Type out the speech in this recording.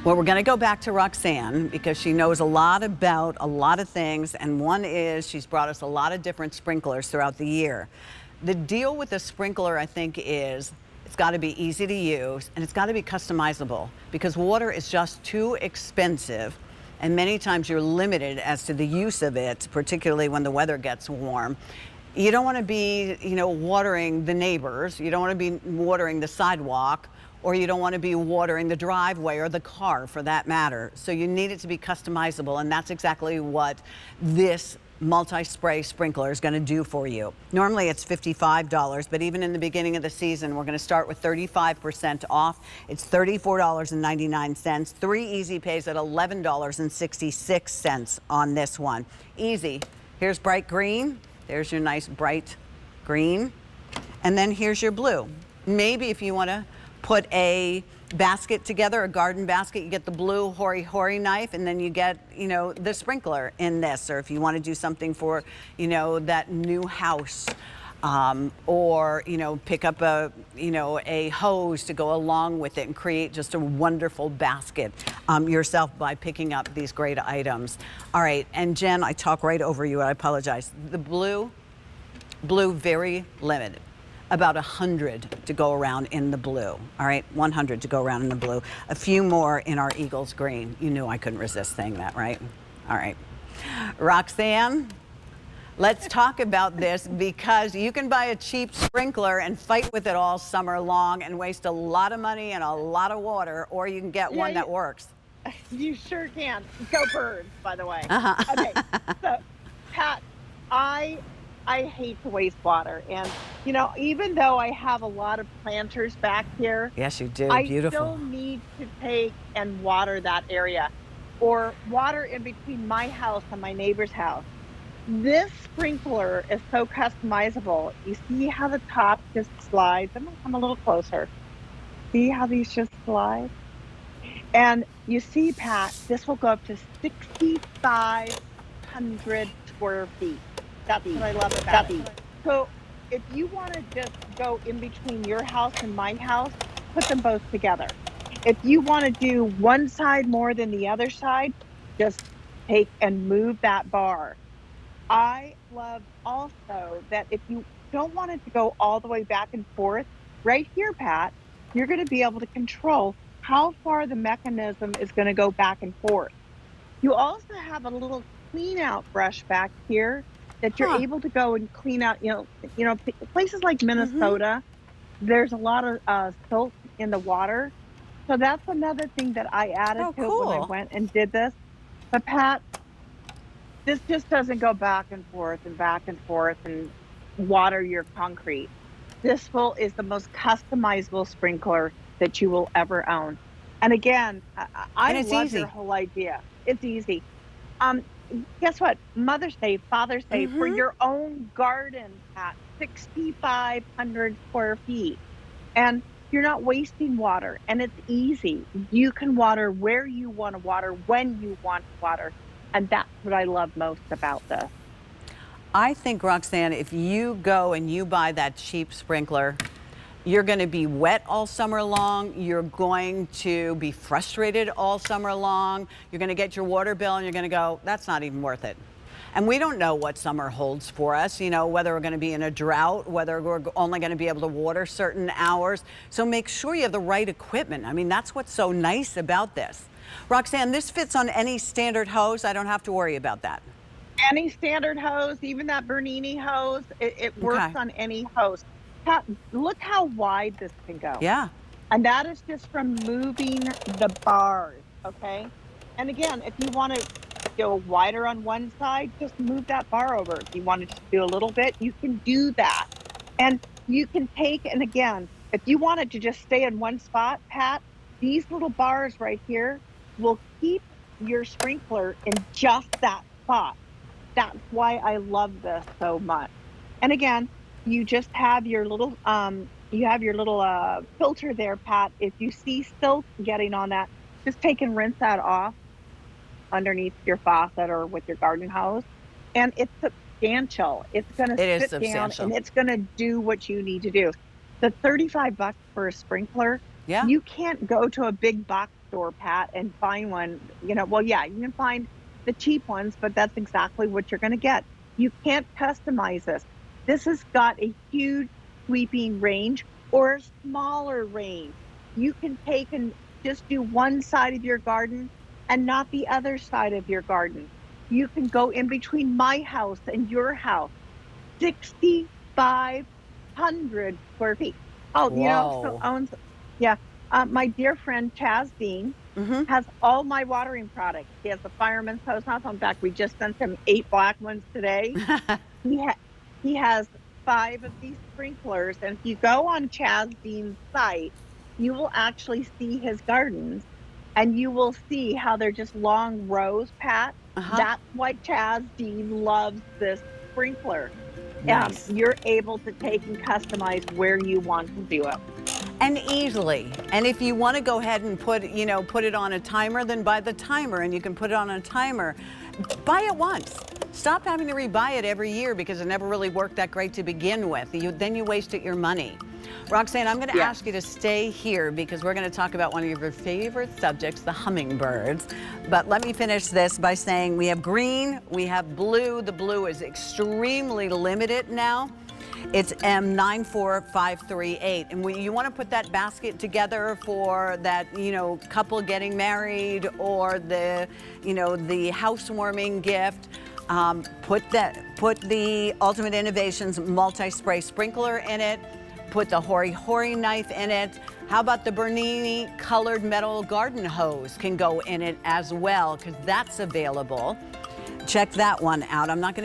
Well, we're going to go back to Roxanne because she knows a lot about a lot of things. And one is she's brought us a lot of different sprinklers throughout the year. The deal with the sprinkler, I think, is it's got to be easy to use and it's got to be customizable because water is just too expensive. And many times you're limited as to the use of it, particularly when the weather gets warm. You don't want to be, watering the neighbors. You don't want to be watering the sidewalk, or you don't want to be watering the driveway or the car for that matter. So you need it to be customizable, and that's exactly what this multi-spray sprinkler is going to do for you. Normally it's $55, but even in the beginning of the season, we're going to start with 35% off. It's $34.99. 3 easy pays at $11.66 on this one. Easy. Here's bright green. There's your nice bright green. And then here's your blue. Maybe if you want to put a basket together, a garden basket, you get the blue hori-hori knife, and then you get, the sprinkler in this. Or if you want to do something for, that new house, or, pick up a hose to go along with it and create just a wonderful basket yourself by picking up these great items. All right, and Jen, I talk right over you, I apologize. The blue, very limited. About 100 to go around in the blue. All right, 100 to go around in the blue. A few more in our Eagles green. You knew I couldn't resist saying that, right? All right. Roxanne, let's talk about this because you can buy a cheap sprinkler and fight with it all summer long and waste a lot of money and a lot of water, or you can get one that works. You sure can. Go birds, by the way. Uh-huh. Okay, so Pat, I hate to waste water. And, even though I have a lot of planters back here. Yes, you do. I Beautiful. still need to take and water that area or water in between my house and my neighbor's house. This sprinkler is so customizable. You see how the top just slides? I'm going to come a little closer. See how these just slide? And you see, Pat, this will go up to 6,500 square feet. That's what I love about it. So if you want to just go in between your house and my house, put them both together. If you want to do one side more than the other side, just take and move that bar. I love also that if you don't want it to go all the way back and forth, right here, Pat, you're going to be able to control how far the mechanism is going to go back and forth. You also have a little clean out brush back here that you're able to go and clean out, places like Minnesota, there's a lot of silt in the water. So that's another thing that I added to it when I went and did this. But Pat, this just doesn't go back and forth and water your concrete. This is the most customizable sprinkler that you will ever own. And again, I love your whole idea. It's easy. Guess what? Mother's Day, Father's Day, for your own garden at 6,500 square feet. And you're not wasting water, and it's easy. You can water where you want to water, when you want to water. And that's what I love most about this. I think, Roxanne, if you go and you buy that cheap sprinkler, you're going to be wet all summer long. You're going to be frustrated all summer long. You're going to get your water bill and you're going to go, that's not even worth it. And we don't know what summer holds for us, whether we're going to be in a drought, whether we're only going to be able to water certain hours. So make sure you have the right equipment. I mean, that's what's so nice about this. Roxanne, this fits on any standard hose. I don't have to worry about that. Any standard hose, even that Bernini hose, it works on any hose. Pat, look how wide this can go. Yeah. And that is just from moving the bars, okay? And again, if you want to go wider on one side, just move that bar over. If you want to do a little bit, you can do that. And you can take, and again, if you wanted to just stay in one spot, Pat, these little bars right here will keep your sprinkler in just that spot. That's why I love this so much. And again, you just have your little filter there, Pat. If you see silt getting on that, just take and rinse that off underneath your faucet or with your garden hose. And it's substantial. It's going to sit down and it's going to do what you need to do. The $35 for a sprinkler, you can't go to a big box store, Pat, and find one. Well, yeah, you can find the cheap ones, but that's exactly what you're going to get. You can't customize this. This has got a huge sweeping range or a smaller range. You can take and just do one side of your garden and not the other side of your garden. You can go in between my house and your house, 6,500 square feet. Oh, so Whoa. owns, yeah. My dear friend Chaz Dean Mm-hmm. has all my watering products. He has the fireman's hose nozzle. In fact, we just sent him 8 black ones today. He ha- he has 5 of these sprinklers, and if you go on Chaz Dean's site, you will actually see his gardens, and you will see how they're just long rows, Pat. Uh-huh. That's why Chaz Dean loves this sprinkler. Nice. You're able to take and customize where you want to do it. And easily. And if you want to go ahead and put it on a timer, then buy the timer, and you can put it on a timer. Buy it once. Stop having to rebuy it every year because it never really worked that great to begin with. Then you wasted your money. Roxanne, I'm going to ask you to stay here because we're going to talk about one of your favorite subjects, the hummingbirds. But let me finish this by saying we have green, we have blue. The blue is extremely limited now. It's M94538, and you want to put that basket together for that, couple getting married or the housewarming gift. Put the Ultimate Innovations multi-spray sprinkler in it. Put the Hori Hori knife in it. How about the Bernini colored metal garden hose can go in it as well, because that's available. Check that one out. I'm not going to